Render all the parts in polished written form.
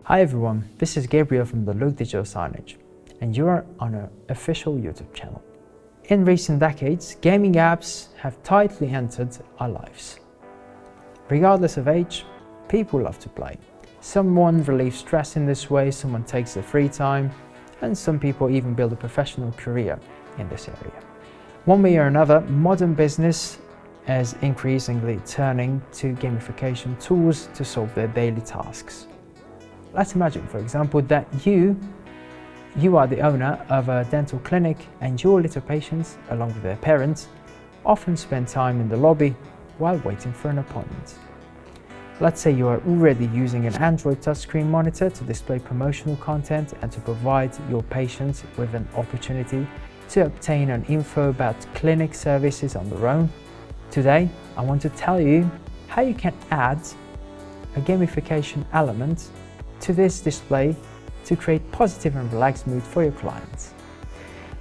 Hi everyone, this is Gabriel from the Look Digital Signage, and you are on our official YouTube channel. In recent decades, gaming apps have tightly entered our lives. Regardless of age, people love to play. Someone relieves stress in this way, someone takes their free time, and some people even build a professional career in this area. One way or another, modern business is increasingly turning to gamification tools to solve their daily tasks. Let's imagine, for example, that you are the owner of a dental clinic and your little patients, along with their parents, often spend time in the lobby while waiting for an appointment. Let's say you are already using an Android touchscreen monitor to display promotional content and to provide your patients with an opportunity to obtain an info about clinic services on their own. Today, I want to tell you how you can add a gamification element to this display to create positive and relaxed mood for your clients.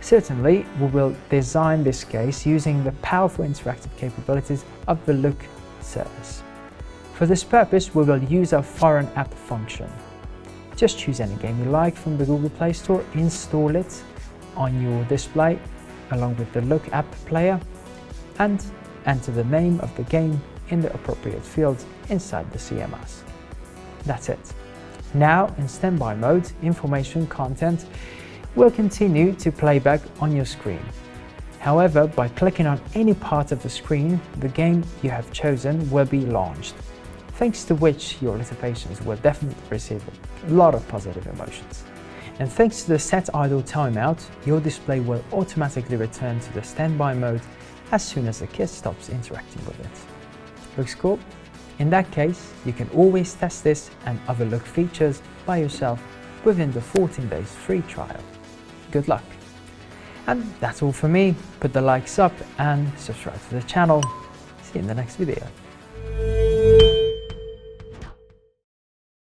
Certainly, we will design this case using the powerful interactive capabilities of the Look service. For this purpose, we will use our foreign app function. Just choose any game you like from the Google Play Store, install it on your display along with the Look app player, and enter the name of the game in the appropriate field inside the CMS. That's it. Now, in standby mode, information content will continue to play back on your screen. However, by clicking on any part of the screen, the game you have chosen will be launched, thanks to which your little patients will definitely receive a lot of positive emotions. And thanks to the set idle timeout, your display will automatically return to the standby mode as soon as the kid stops interacting with it. Looks cool? In that case, you can always test this and other Look features by yourself within the 14 days free trial. Good luck! And that's all for me. Put the likes up and subscribe to the channel. See you in the next video.